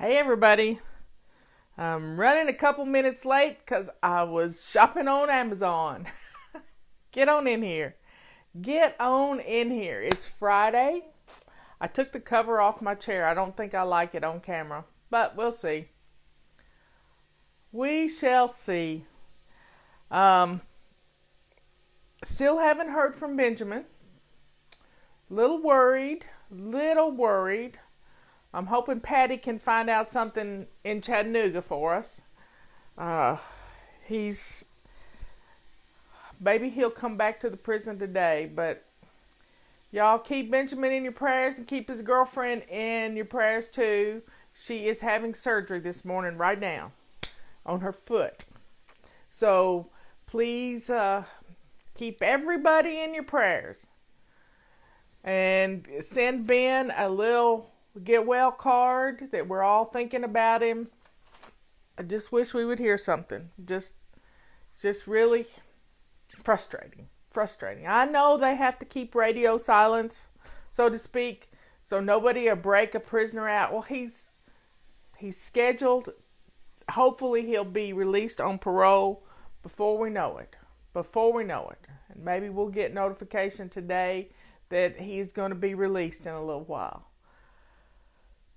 Hey everybody, I'm running a couple minutes late because I was shopping on Amazon. Get on in here. Get on in here. It's Friday. I took the cover off my chair. I don't think I like it on camera, but we'll see. We shall see. Um, Still haven't heard from Benjamin. Little worried. I'm hoping Patty can find out something in Chattanooga for us. Uh, he's maybe he'll come back to the prison today, but y'all keep Benjamin in your prayers and keep his girlfriend in your prayers too. She is having surgery this morning right now on her foot. So please keep everybody in your prayers. And send Ben a little get well card that we're all thinking about him. I just wish we would hear something. Just really frustrating. I know they have to keep radio silence, so to speak, so nobody will break a prisoner out. Well, he's scheduled. Hopefully he'll be released on parole before we know it. And maybe we'll get notification today that he's going to be released in a little while.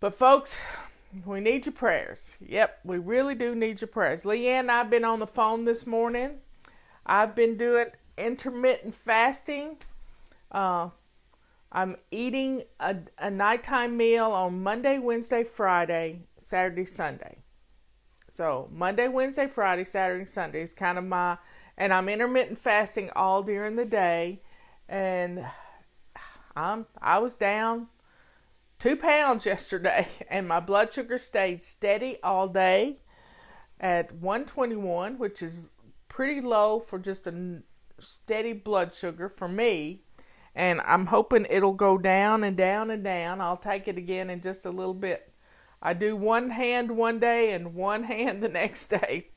But folks, we need your prayers. Yep, we really do need your prayers. Leanne and I have been on the phone this morning. I've been doing intermittent fasting. I'm eating a nighttime meal on Monday, Wednesday, Friday, Saturday, Sunday. So Monday, Wednesday, Friday, Saturday, Sunday is kind of and I'm intermittent fasting all during the day. And I was down 2 pounds yesterday, and my blood sugar stayed steady all day at 121, which is pretty low for just a steady blood sugar for me. And I'm hoping it'll go down and down and down. I'll take it again in just a little bit. I do one hand one day and one hand the next day,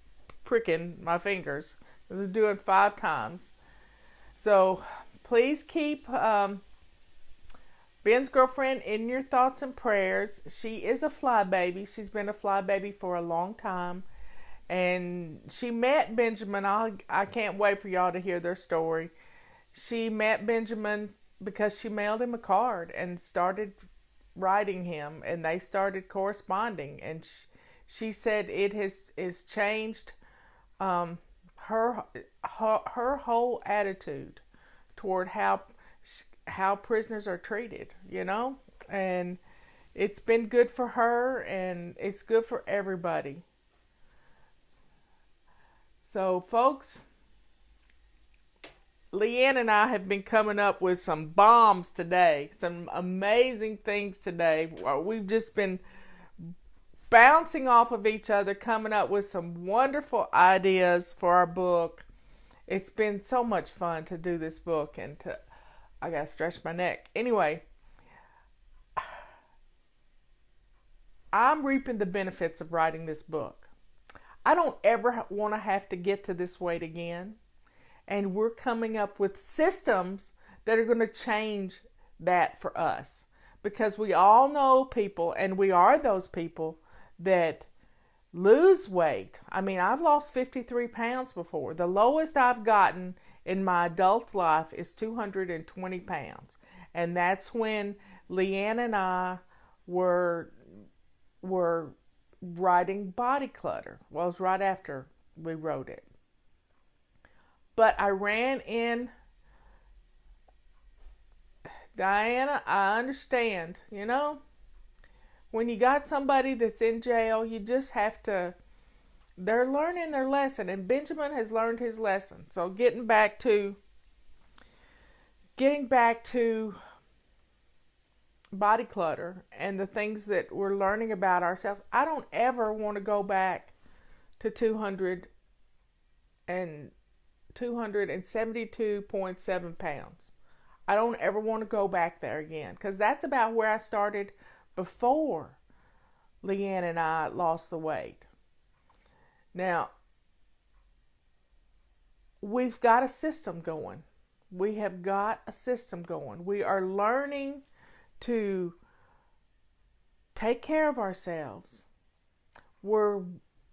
pricking my fingers. I'm doing it 5 times. So please keep Ben's girlfriend in your thoughts and prayers. She is a fly baby. She's been a fly baby for a long time. And she met Benjamin. I can't wait for y'all to hear their story. She met Benjamin because she mailed him a card and started writing him. And they started corresponding. And she said it has changed her whole attitude toward how prisoners are treated, and it's been good for her and it's good for everybody. So folks, Leanne and I have been coming up with some bombs today, some amazing things today. We've just been bouncing off of each other, coming up with some wonderful ideas for our book. It's been so much fun to do this book, and I gotta stretch my neck. Anyway, I'm reaping the benefits of writing this book. I don't ever want to have to get to this weight again. And we're coming up with systems that are going to change that for us. Because we all know people, and we are those people that lose weight. I mean, I've lost 53 pounds before. The lowest I've gotten in my adult life is 220 pounds. And that's when Leanne and I were writing Body Clutter. Well, it was right after we wrote it. But I ran in, Diana, I understand, when you got somebody that's in jail, you just have to, they're learning their lesson, and Benjamin has learned his lesson. So getting back to Body Clutter and the things that we're learning about ourselves, I don't ever want to go back to 272.7 pounds. I don't ever want to go back there again, because that's about where I started before Leanne and I lost the weight. Now, we've got a system going. We have got a system going. We are learning to take care of ourselves. we're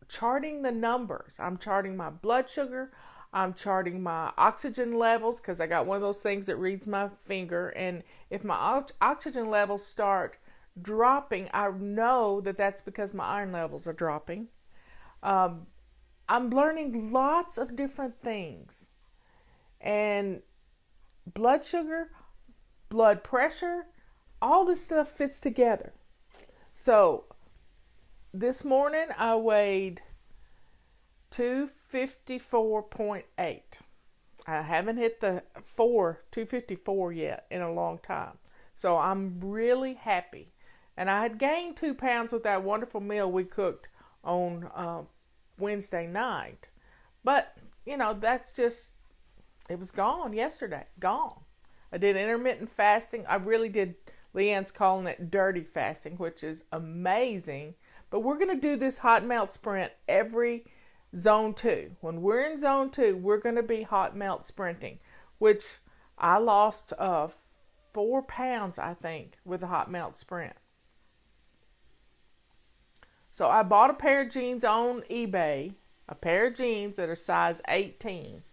charting the numbers. I'm charting my blood sugar. I'm charting my oxygen levels because I got one of those things that reads my finger. And if my oxygen levels start dropping, I know that that's because my iron levels are dropping. I'm learning lots of different things. And blood sugar, blood pressure, all this stuff fits together. So this morning I weighed 254.8. I haven't hit the 254 yet in a long time. So I'm really happy. And I had gained 2 pounds with that wonderful meal we cooked on Wednesday night. But, that's just, it was gone yesterday. Gone. I did intermittent fasting. I really did, Leanne's calling it dirty fasting, which is amazing. But we're going to do this hot melt sprint every zone 2. When we're in zone 2, we're going to be hot melt sprinting, which I lost 4 pounds, I think, with a hot melt sprint. So I bought a pair of jeans on eBay, a pair of jeans that are size 18.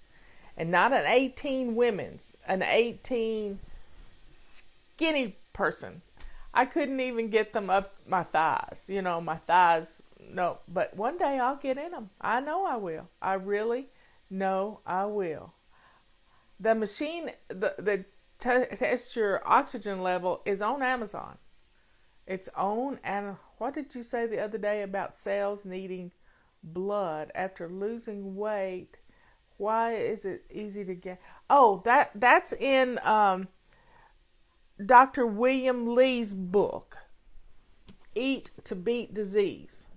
And not an 18 women's, an 18 skinny person. I couldn't even get them up my thighs. My thighs, no. But one day I'll get in them. I know I will. I really know I will. The machine that tests your oxygen level is on Amazon. It's on, and what did you say the other day about cells needing blood after losing weight? Why is it easy to get? Oh, that's in Dr. William Lee's book, Eat to Beat Disease.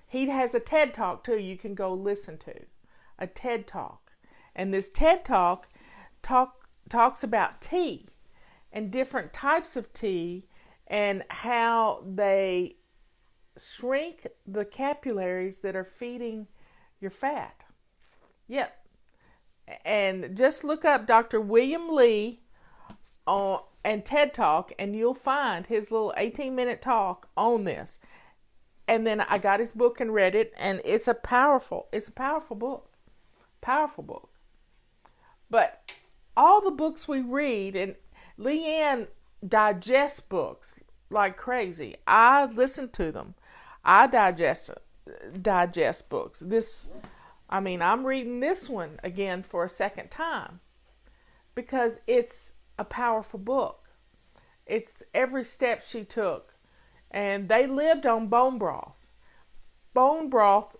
He has a TED Talk too you can go listen to. A TED Talk. And this TED Talk talks about tea and different types of tea and how they shrink the capillaries that are feeding your fat. Yep. And just look up Dr. William Lee and TED Talk, and you'll find his little 18-minute talk on this. And then I got his book and read it, and it's a powerful book. Powerful book. But all the books we read, and Leanne digests books like crazy. I listen to them. I digest books. I'm reading this one again for a second time because it's a powerful book. It's every step she took. And they lived on bone broth. Bone broth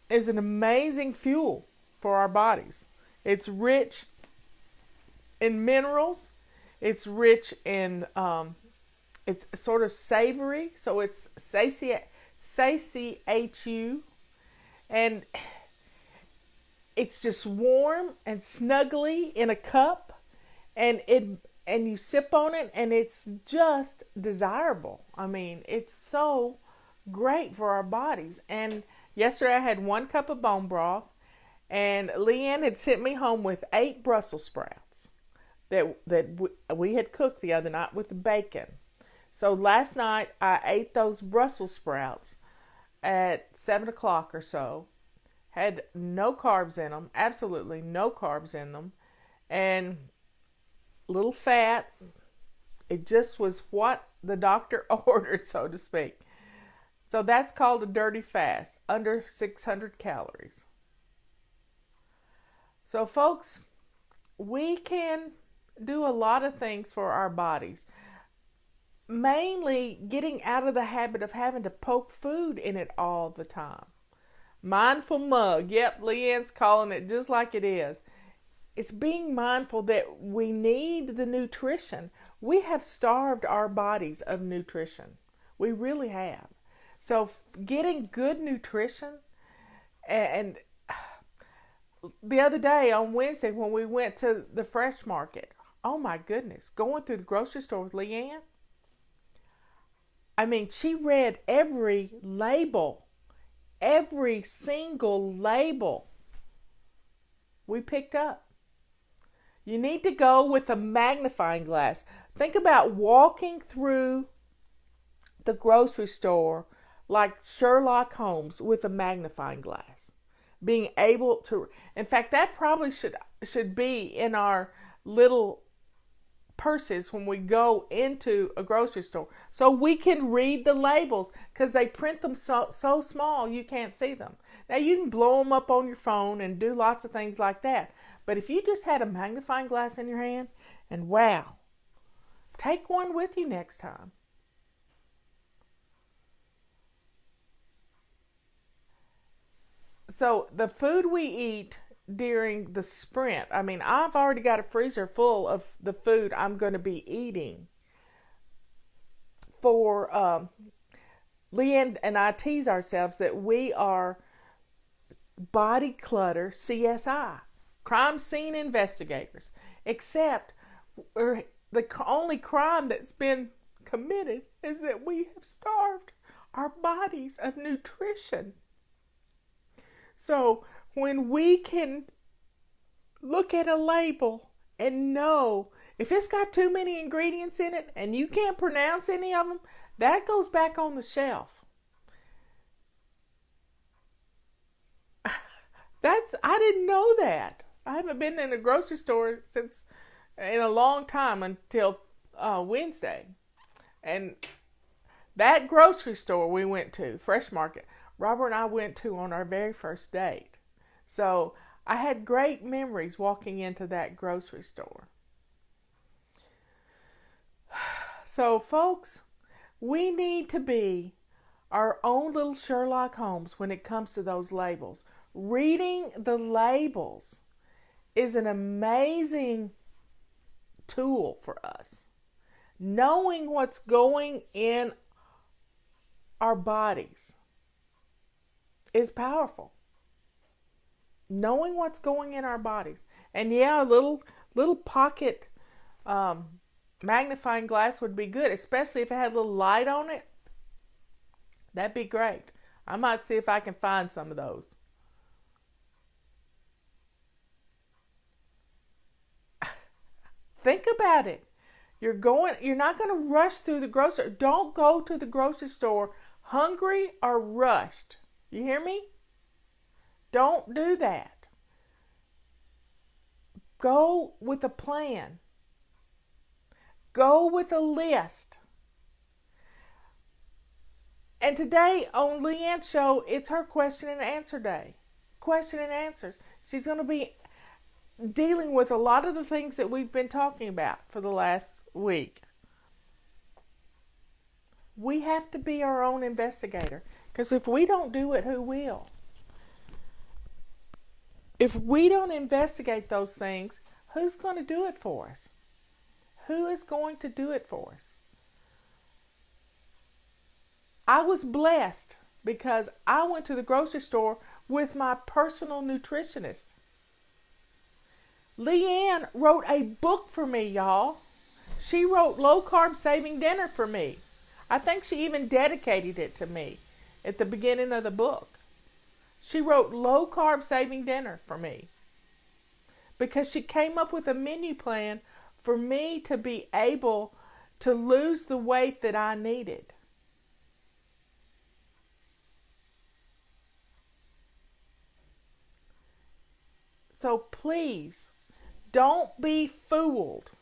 is an amazing fuel for our bodies. It's rich in minerals. It's rich in, it's sort of savory, so it's satiates you. And it's just warm and snuggly in a cup, and you sip on it, and it's just desirable. It's so great for our bodies. And yesterday I had 1 cup of bone broth, and Leanne had sent me home with 8 Brussels sprouts that we had cooked the other night with bacon. So last night I ate those Brussels sprouts at 7 o'clock or so. Had no carbs in them, absolutely no carbs in them, and little fat. It just was what the doctor ordered, so to speak. So that's called a dirty fast, under 600 calories. So folks, we can do a lot of things for our bodies. Mainly getting out of the habit of having to poke food in it all the time. Mindful mug. Yep, Leanne's calling it just like it is. It's being mindful that we need the nutrition. We have starved our bodies of nutrition. We really have. So getting good nutrition, and the other day on Wednesday when we went to the fresh market, oh my goodness, going through the grocery store with Leanne, she read every label, every single label we picked up. You need to go with a magnifying glass. Think about walking through the grocery store like Sherlock Holmes with a magnifying glass. Being able to, in fact, that probably should be in our little purses when we go into a grocery store, so we can read the labels, because they print them so small you can't see them. Now you can blow them up on your phone and do lots of things like that, but if you just had a magnifying glass in your hand, and wow, take one with you next time. So the food we eat during the sprint, I mean, I've already got a freezer full of the food I'm going to be eating. For Leanne and I tease ourselves that we are body clutter CSI, crime scene investigators, except the only crime that's been committed is that we have starved our bodies of nutrition. So when we can look at a label and know if it's got too many ingredients in it and you can't pronounce any of them, that goes back on the shelf. I didn't know that. I haven't been in a grocery store in a long time, until Wednesday. And that grocery store we went to, Fresh Market, Robert and I went to on our very first date. So I had great memories walking into that grocery store. So folks, we need to be our own little Sherlock Holmes when it comes to those labels. Reading the labels is an amazing tool for us. Knowing what's going in our bodies is powerful. Knowing what's going in our bodies. And yeah, a little pocket magnifying glass would be good, especially if it had a little light on it. That'd be great. I might see if I can find some of those. Think about it. You're not going to rush through the grocery. Don't go to the grocery store hungry or rushed. You hear me? Don't do that. Go with a plan. Go with a list. And today on Leanne's show, it's her question and answer day. Question and answers. She's going to be dealing with a lot of the things that we've been talking about for the last week. We have to be our own investigator, because if we don't do it, who will? If we don't investigate those things, who's going to do it for us? Who is going to do it for us? I was blessed because I went to the grocery store with my personal nutritionist. Leanne wrote a book for me, y'all. She wrote Low Carb Saving Dinner for me. I think she even dedicated it to me at the beginning of the book. She wrote Low Carb Saving Dinner for me because she came up with a menu plan for me to be able to lose the weight that I needed. So please, don't be fooled.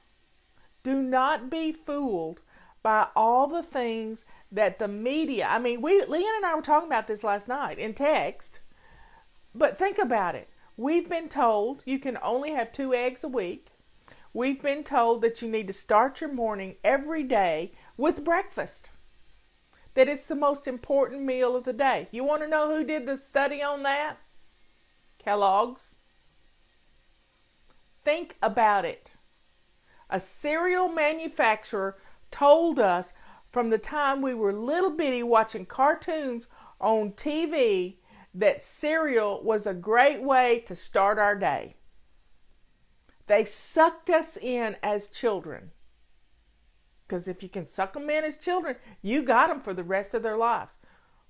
Do not be fooled by all the things that the media, Leanne and I were talking about this last night in text, but think about it. We've been told you can only have 2 eggs a week. We've been told that you need to start your morning every day with breakfast. That it's the most important meal of the day. You want to know who did the study on that? Kellogg's. Think about it. A cereal manufacturer told us from the time we were little bitty watching cartoons on TV that cereal was a great way to start our day. They sucked us in as children. Because if you can suck them in as children, you got them for the rest of their lives.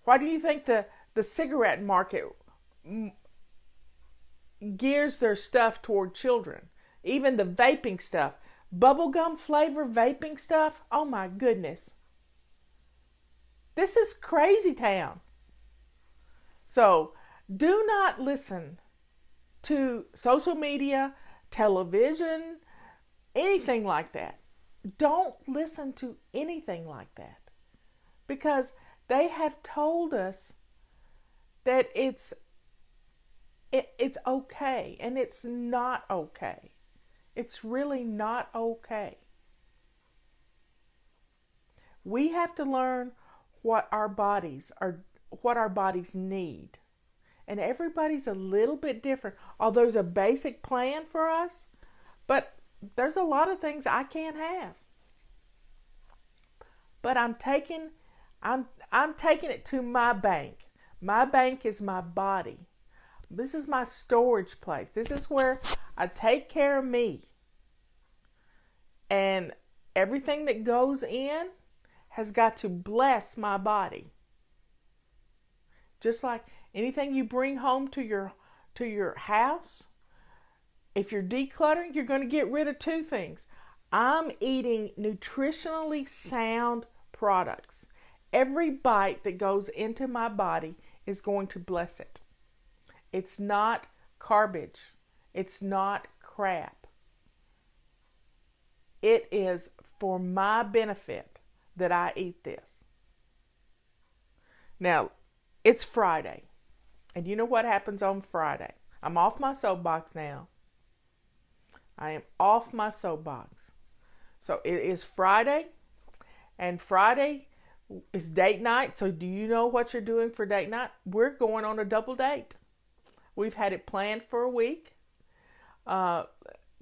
Why do you think the cigarette market gears their stuff toward children? Even the vaping stuff. Bubblegum flavor vaping stuff. Oh my goodness. This is crazy town. So do not listen to social media, television, anything like that. Don't listen to anything like that, because they have told us that it's okay, and it's not okay. It's really not okay. We have to learn what our bodies need. And everybody's a little bit different. Although there's a basic plan for us, but there's a lot of things I can't have. But I'm taking it to my bank. My bank is my body. This is my storage place. This is where I take care of me. And everything that goes in has got to bless my body. Just like anything you bring home to your house, if you're decluttering, you're going to get rid of two things. I'm eating nutritionally sound products. Every bite that goes into my body is going to bless it. It's not garbage. It's not crap. It is for my benefit that I eat this. Now, it's Friday. And you know what happens on Friday? I'm off my soapbox now. I am off my soapbox. So it is Friday. And Friday is date night. So do you know what you're doing for date night? We're going on a double date. We've had it planned for a week.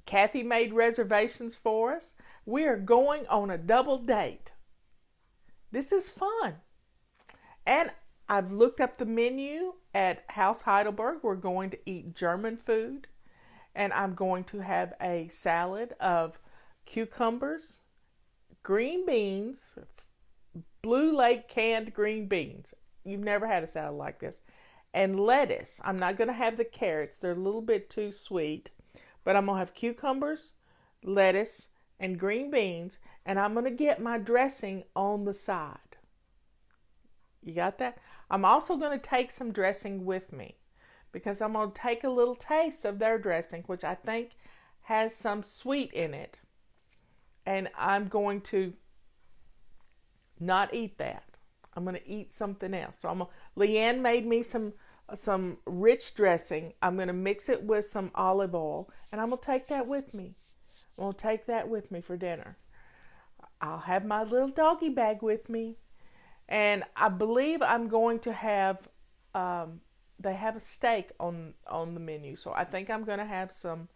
Kathy made reservations for us. We are going on a double date. This is fun. And I've looked up the menu at House Heidelberg. We're going to eat German food. And I'm going to have a salad of cucumbers, green beans, Blue Lake canned green beans. You've never had a salad like this. And lettuce. I'm not going to have the carrots. They're a little bit too sweet. But I'm going to have cucumbers, lettuce, and green beans. And I'm going to get my dressing on the side. You got that? I'm also going to take some dressing with me, because I'm going to take a little taste of their dressing, which I think has some sweet in it. And I'm going to not eat that. I'm going to eat something else. So Leanne made me some rich dressing. I'm going to mix it with some olive oil, and I'm going to take that with me. I'm going to take that with me for dinner. I'll have my little doggy bag with me. And I believe I'm going to have, they have a steak on the menu. So I think I'm going to have some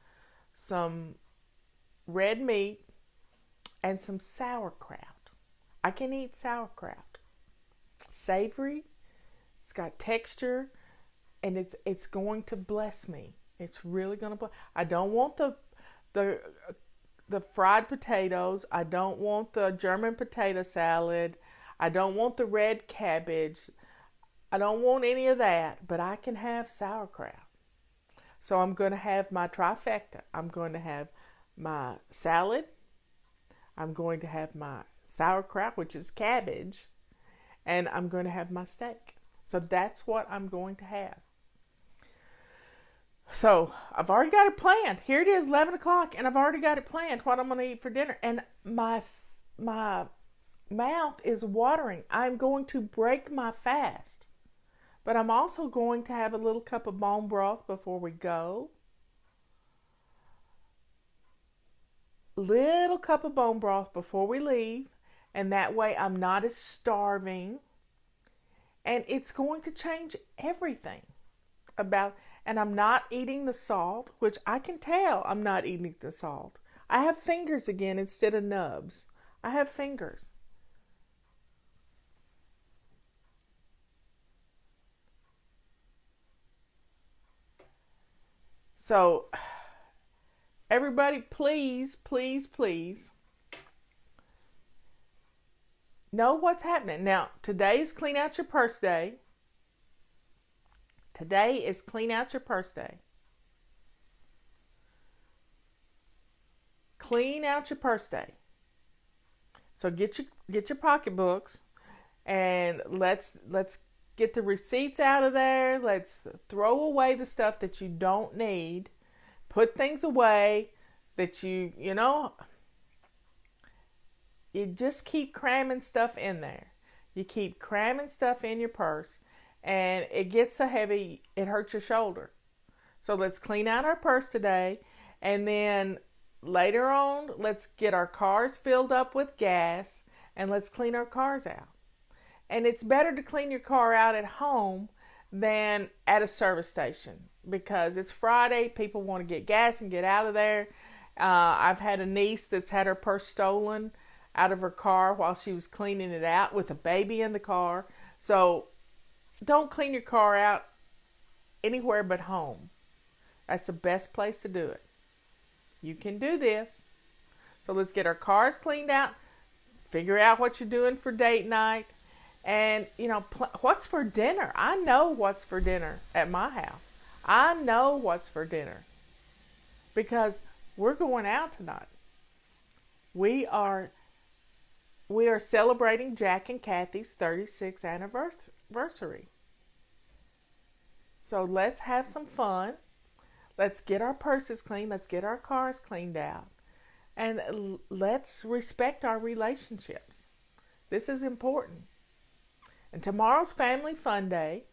red meat and some sauerkraut. I can eat sauerkraut. Savory, it's got texture, and it's going to bless me. It's really going to bless. I don't want the fried potatoes. I don't want the German potato salad. I don't want the red cabbage. I don't want any of that, but I can have sauerkraut. So I'm going to have my trifecta. I'm going to have my salad. I'm going to have my sauerkraut, which is cabbage, and I'm going to have my steak. So that's what I'm going to have. So I've already got it planned. Here it is, 11 o'clock, and I've already got it planned what I'm going to eat for dinner. And my mouth is watering. I'm going to break my fast. But I'm also going to have a little cup of bone broth before we go. Little cup of bone broth before we leave. And that way I'm not as starving. And it's going to change everything and I'm not eating the salt, which I can tell I'm not eating the salt. I have fingers again instead of nubs. I have fingers. So, everybody, please, please, please know what's happening. Now, today is Clean Out Your Purse Day. Today is Clean Out Your Purse Day. Clean out your purse day. So get your pocketbooks and let's get the receipts out of there. Let's throw away the stuff that you don't need. Put things away that you just keep cramming stuff in there. You keep cramming stuff in your purse, and it gets so heavy it hurts your shoulder. So let's clean out our purse today, and then later on, let's get our cars filled up with gas, and let's clean our cars out. And it's better to clean your car out at home than at a service station, because it's Friday, people want to get gas and get out of there. I've had a niece that's had her purse stolen out of her car while she was cleaning it out with a baby in the car. So don't clean your car out anywhere but home. That's the best place to do it. You can do this. So let's get our cars cleaned out, figure out what you're doing for date night, and what's for dinner. I know what's for dinner at my house. I know what's for dinner because we're going out tonight. We are celebrating Jack and Kathy's 36th anniversary. So let's have some fun. Let's get our purses clean. Let's get our cars cleaned out. And let's respect our relationships. This is important. And tomorrow's Family Fun Day.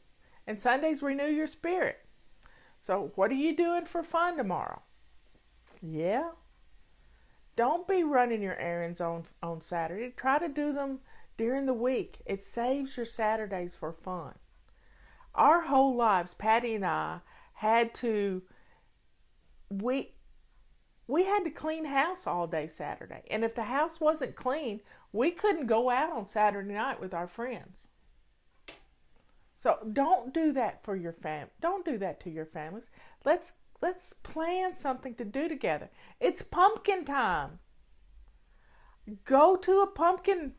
And Sunday's Renew Your Spirit. So what are you doing for fun tomorrow? Yeah. Don't be running your errands on Saturday. Try to do them during the week. It saves your Saturdays for fun. Our whole lives, Patty and I, had to clean house all day Saturday. And if the house wasn't clean, we couldn't go out on Saturday night with our friends. So don't do that for your Don't do that to your families. Let's plan something to do together. It's pumpkin time. Go to a pumpkin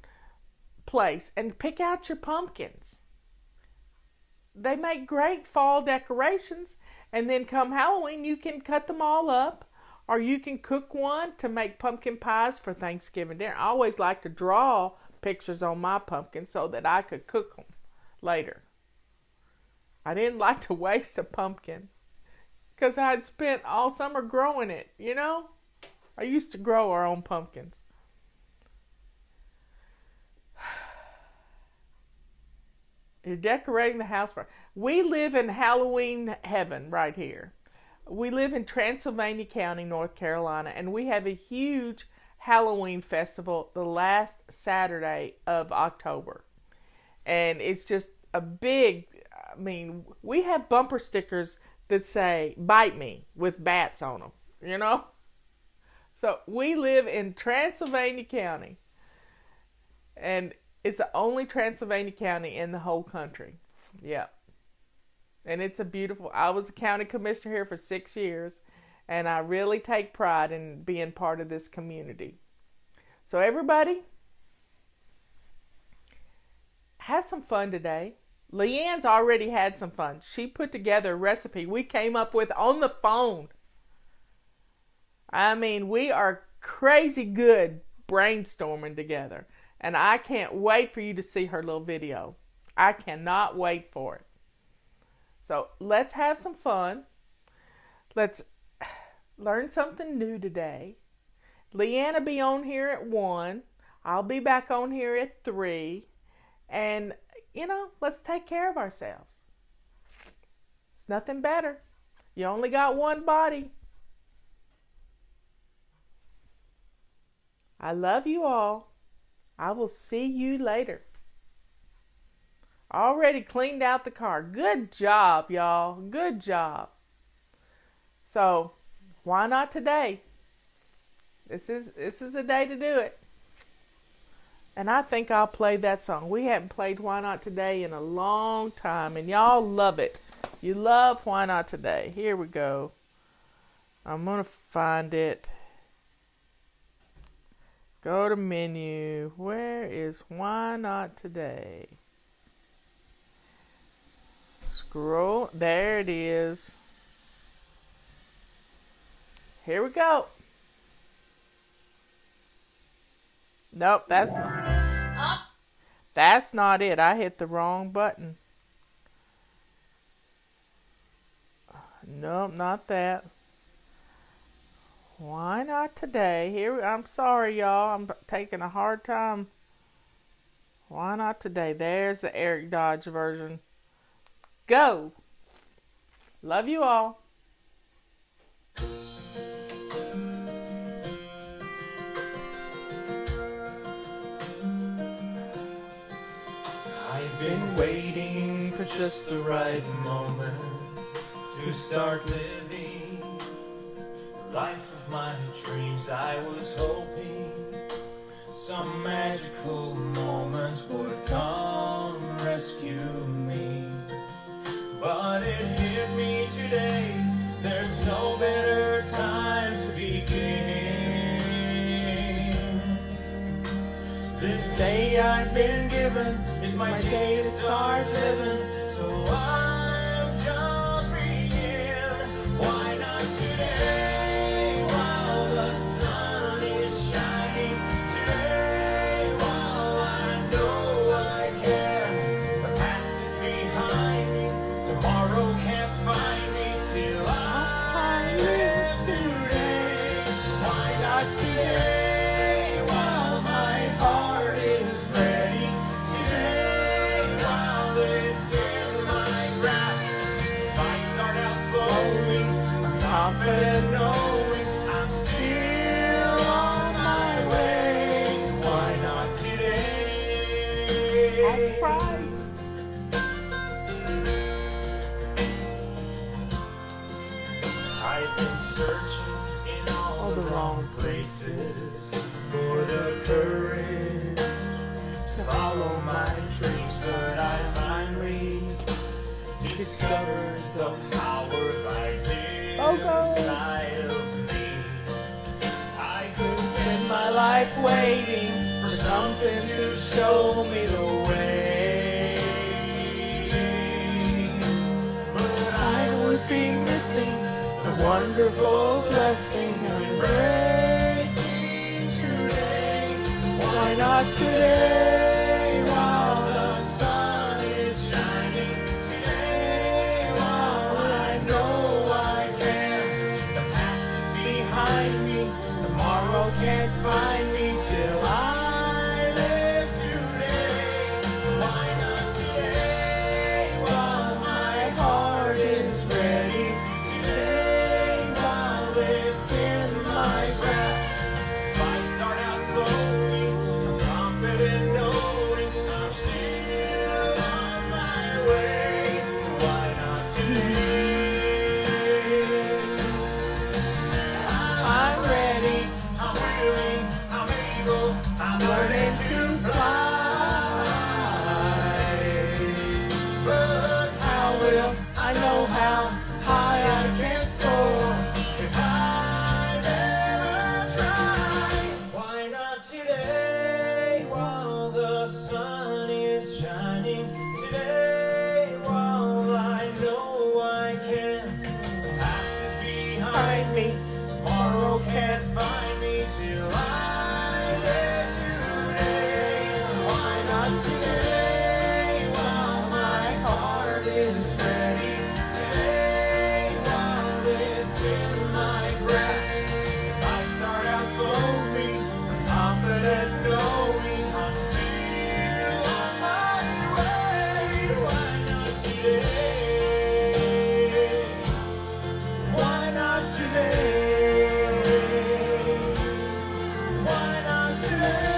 place and pick out your pumpkins. They make great fall decorations, and then come Halloween, you can cut them all up, or you can cook one to make pumpkin pies for Thanksgiving dinner. I always like to draw pictures on my pumpkin so that I could cook them later. I didn't like to waste a pumpkin because I had spent all summer growing it, I used to grow our own pumpkins. You're decorating the house for. We live in Halloween heaven right here. We live in Transylvania County, North Carolina, and we have a huge Halloween festival the last Saturday of October. And it's just a big, we have bumper stickers that say, "Bite me," with bats on them, So we live in Transylvania County. And it's the only Transylvania County in the whole country. Yeah. And it's I was a county commissioner here for 6 years, and I really take pride in being part of this community. So everybody, have some fun today. Leanne's already had some fun. She put together a recipe we came up with on the phone. We are crazy good brainstorming together. And I can't wait for you to see her little video. I cannot wait for it. So let's have some fun. Let's learn something new today. Leanne will be on here at 1. I'll be back on here at 3. And, let's take care of ourselves. It's nothing better. You only got one body. I love you all. I will see you later. Already cleaned out the car. Good job, y'all. Good job. So, why not today? This is a day to do it. And I think I'll play that song. We haven't played Why Not Today in a long time, and y'all love it. You love Why Not Today. Here we go. I'm going to find it. Go to menu. Where is Why Not Today? Scroll. There it is. Here we go. Nope, that's not. That's not it. I hit the wrong button. Nope, not that. Why not today? Here, I'm sorry, y'all. I'm taking a hard time. Why not today? There's the Eric Dodge version. Go. Love you all. I've been waiting for just the right moment to start living the life of my dreams. I was hoping some magical moment would come rescue me, but it hit me today. There's no better time to begin. This day I've been given is my day to start living, so I'm jumping in. Why not today while the sun is shining? Today while I know I can. The past is behind me, tomorrow can't find me till I live today. So why not today while my heart is ready? Today while it's in my grasp. If I start out slowly, I'm confident knowing I'm still on my way. So why not today? All price. I've been searching in all the wrong places for the courage to follow my dreams, but I finally discovered the power lies inside of me. I could spend my life waiting for something to show me the way, but I would be missing the wonderful blessing of embracing today. Why not today while the sun is shining? Today while I know I can. The past is behind me, tomorrow can't find me till I live today. So why not today while my heart is ready? Today while it's in my grasp. If I start out slowly, I'm confident knowing I'm still on my way. So why not today? I'm ready, I'm willing, I'm able, I'm learning to fly. But how will I know how high I can soar if I never try? Why not today while the sun is shining? Today while I know I can. The past is behind me, tomorrow can't find me till I live today. Why not today while my heart is ready? Today while it's in my grasp. If I start out slowly, I'm confident knowing I'm still on my way. Why not today? Why not today? Why not today?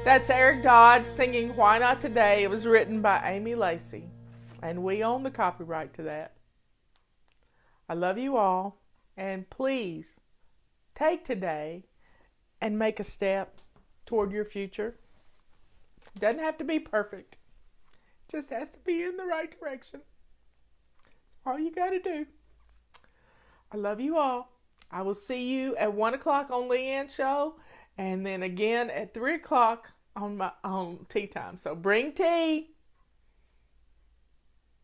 That's Eric Dodge singing Why Not Today. It was written by Amy Lacey, and we own the copyright to that. I love you all, and please take today and make a step toward your future. Doesn't have to be perfect. Just has to be in the right direction. That's all you got to do. I love you all. I will see you at 1 o'clock on Leanne's show, and then again at 3 o'clock on tea time. So bring tea.